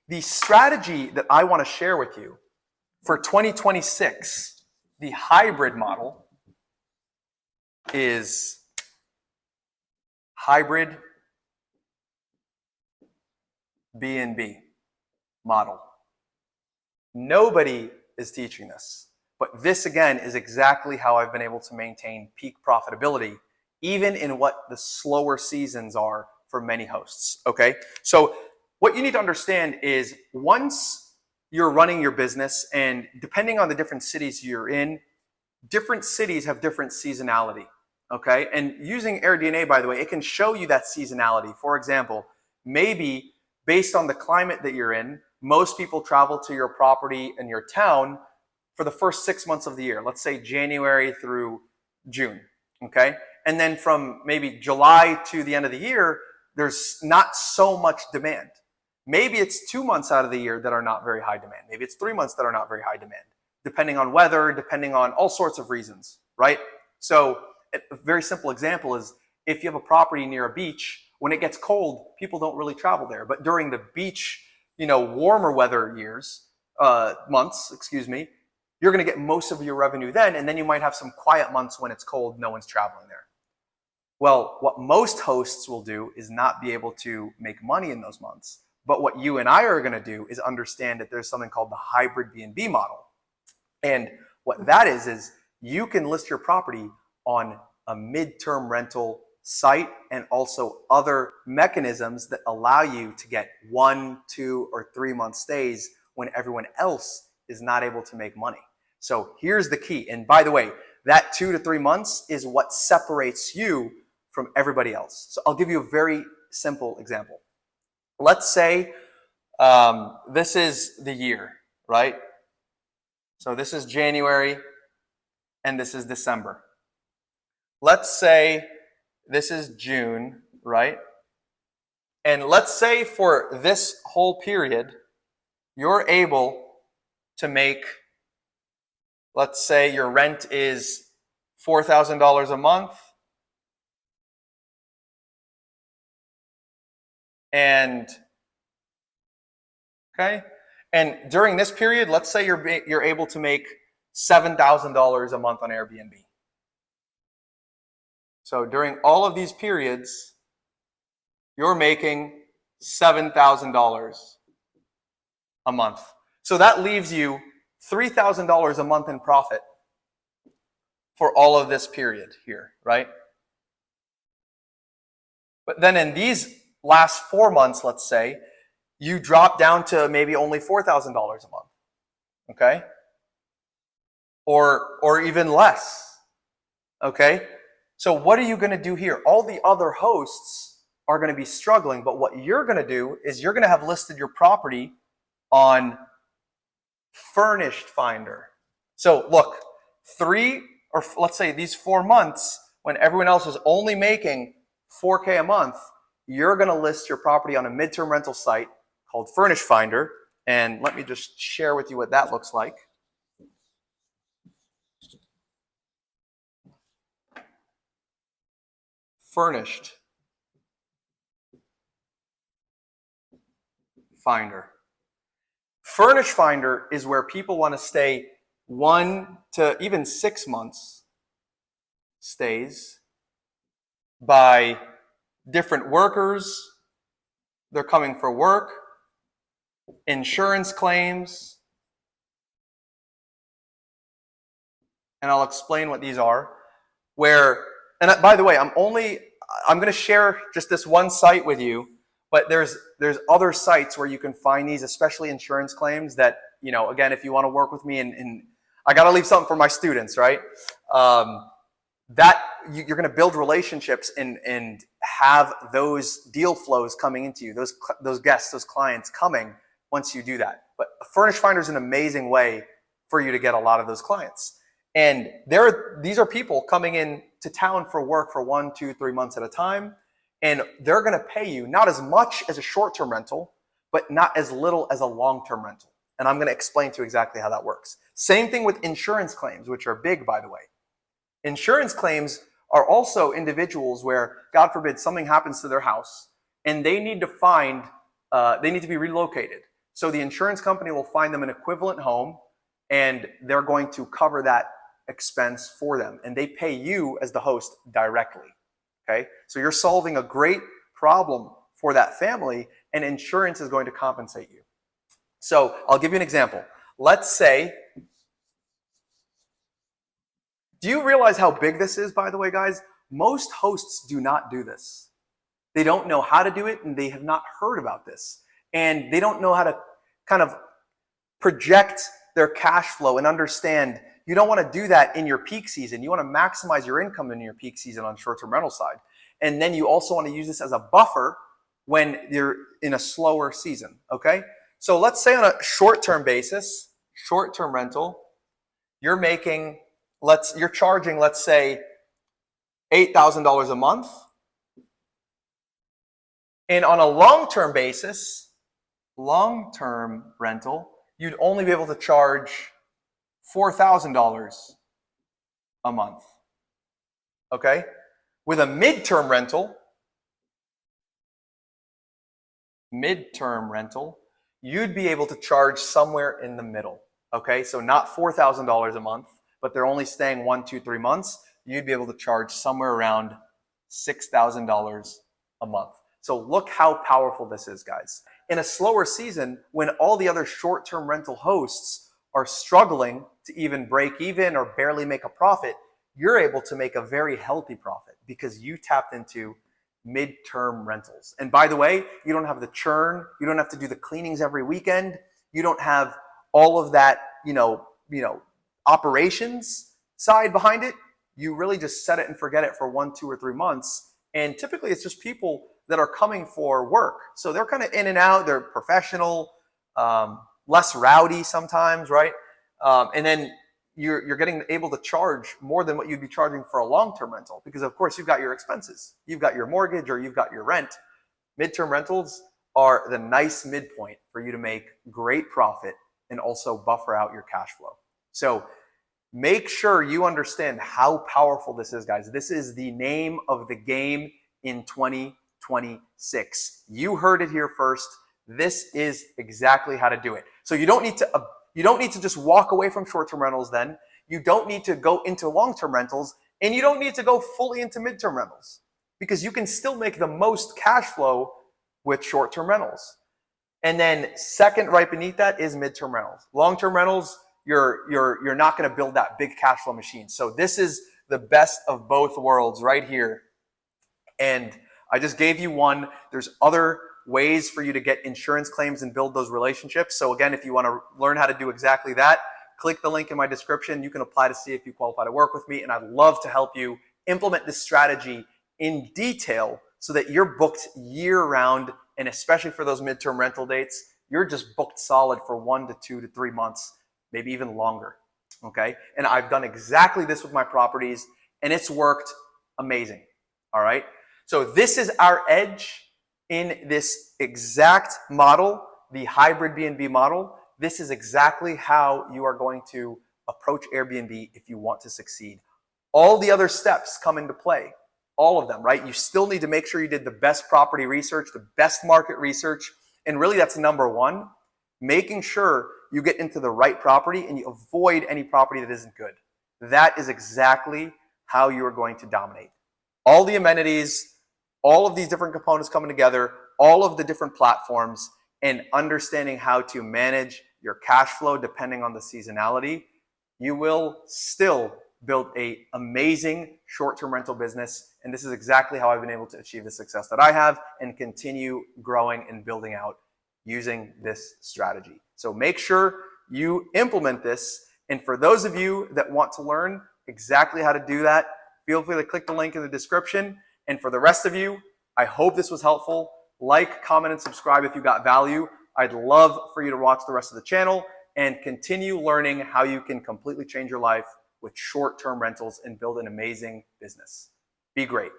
The strategy that I want to share with you for 2026, the hybrid model, is hybrid B&B model. Nobody is teaching this, but this again is exactly how I've been able to maintain peak profitability, even in what the slower seasons are for many hosts, okay? So what you need to understand is once you're running your business, and depending on the different cities you're in, different cities have different seasonality, okay? And using AirDNA, by the way, it can show you that seasonality. For example, maybe based on the climate that you're in, most people travel to your property in your town for the first 6 months of the year, let's say January through June, okay? And then from maybe July to the end of the year, there's not so much demand. Maybe it's 2 months out of the year that are not very high demand. Maybe it's 3 months that are not very high demand, depending on weather, depending on all sorts of reasons, right? So a very simple example is if you have a property near a beach, when it gets cold, people don't really travel there. But during the beach, warmer weather years, months, excuse me, you're going to get most of your revenue then, and then you might have some quiet months when it's cold, no one's traveling there. Well, what most hosts will do is not be able to make money in those months. But what you and I are going to do is understand that there's something called the hybrid B&B model. And what that is you can list your property on a midterm rental site and also other mechanisms that allow you to get 1, 2, or 3 month stays when everyone else is not able to make money. So here's the key. And by the way, that 2 to 3 months is what separates you from everybody else. So I'll give you a very simple example. Let's say this is the year, right? So this is January and this is December. Let's say this is June, right? And let's say for this whole period, you're able to make, let's say your rent is $4,000 a month. And during this period, let's say you're able to make $7,000 a month on Airbnb. So during all of these periods, you're making $7,000 a month. So that leaves you $3,000 a month in profit for all of this period here, right? But then in these last 4 months, let's say, you drop down to maybe only $4,000 a month, okay? Or even less, okay? So what are you going to do here? All the other hosts are going to be struggling, but what you're going to do is you're going to have listed your property on Furnished Finder. So look, let's say these 4 months, when everyone else is only making $4K a month, you're going to list your property on a midterm rental site called Furnished Finder. And let me just share with you what that looks like. Furnished Finder. Furnished Finder is where people want to stay 1 to even 6 months stays by different workers. They're coming for work, insurance claims, and I'll explain what these are. And by the way, I'm going to share just this one site with you, but there's other sites where you can find these, especially insurance claims that, again, if you want to work with me, and I got to leave something for my students, right? That you're going to build relationships and have those deal flows coming into you, those guests, those clients coming once you do that. But Furnished Finder is an amazing way for you to get a lot of those clients. And these are people coming in to town for work for 1, 2, 3 months at a time. And they're going to pay you not as much as a short-term rental, but not as little as a long-term rental. And I'm going to explain to you exactly how that works. Same thing with insurance claims, which are big, by the way. Insurance claims are also individuals where, God forbid, something happens to their house and they need to be relocated. So the insurance company will find them an equivalent home and they're going to cover that expense for them. And they pay you as the host directly. Okay? So you're solving a great problem for that family and insurance is going to compensate you. So I'll give you an example. Let's say, do you realize how big this is, by the way, guys? Most hosts do not do this. They don't know how to do it and they have not heard about this. And they don't know how to kind of project their cash flow and understand you don't want to do that in your peak season. You want to maximize your income in your peak season on short-term rental side. And then you also want to use this as a buffer when you're in a slower season, okay? So let's say on a short-term basis, short-term rental, you're making, you're charging, let's say, $8,000 a month. And on a long-term basis, long-term rental, you'd only be able to charge $4,000 a month, okay? With a midterm rental, you'd be able to charge somewhere in the middle, okay? So not $4,000 a month, but they're only staying 1, 2, 3 months. You'd be able to charge somewhere around $6,000 a month. So look how powerful this is, guys. In a slower season, when all the other short-term rental hosts are struggling to even break even or barely make a profit, you're able to make a very healthy profit because you tapped into midterm rentals. And by the way, you don't have the churn. You don't have to do the cleanings every weekend. You don't have all of that, operations side behind it. You really just set it and forget it for 1, 2, or 3 months. And typically it's just people that are coming for work. So they're kind of in and out. They're professional, less rowdy sometimes, right? And then you're getting able to charge more than what you'd be charging for a long-term rental because, of course, you've got your expenses. You've got your mortgage or you've got your rent. Midterm rentals are the nice midpoint for you to make great profit and also buffer out your cash flow. So make sure you understand how powerful this is, guys. This is the name of the game in 2026. You heard it here first. This is exactly how to do it. So you don't need to just walk away from short-term rentals then. You don't need to go into long-term rentals, and you don't need to go fully into midterm rentals because you can still make the most cash flow with short-term rentals. And then second right beneath that is midterm rentals. Long-term rentals, you're not going to build that big cash flow machine. So this is the best of both worlds right here. And I just gave you one. There's other ways for you to get insurance claims and build those relationships. So again, if you want to learn how to do exactly that, click the link in my description. You can apply to see if you qualify to work with me. And I'd love to help you implement this strategy in detail so that you're booked year round. And especially for those midterm rental dates, you're just booked solid for 1 to 2 to 3 months, maybe even longer. Okay. And I've done exactly this with my properties and it's worked amazing. All right. So this is our edge in this exact model, the hybrid B&B model. This is exactly how you are going to approach Airbnb if you want to succeed. All the other steps come into play, all of them, right? You still need to make sure you did the best property research, the best market research, and really that's number one, making sure you get into the right property and you avoid any property that isn't good. That is exactly how you are going to dominate. All the amenities, all of these different components coming together, all of the different platforms, and understanding how to manage your cash flow depending on the seasonality, you will still build an amazing short-term rental business. And this is exactly how I've been able to achieve the success that I have and continue growing and building out using this strategy. So make sure you implement this. And for those of you that want to learn exactly how to do that, feel free to click the link in the description. And for the rest of you, I hope this was helpful. Like, comment, and subscribe if you got value. I'd love for you to watch the rest of the channel and continue learning how you can completely change your life with short-term rentals and build an amazing business. Be great.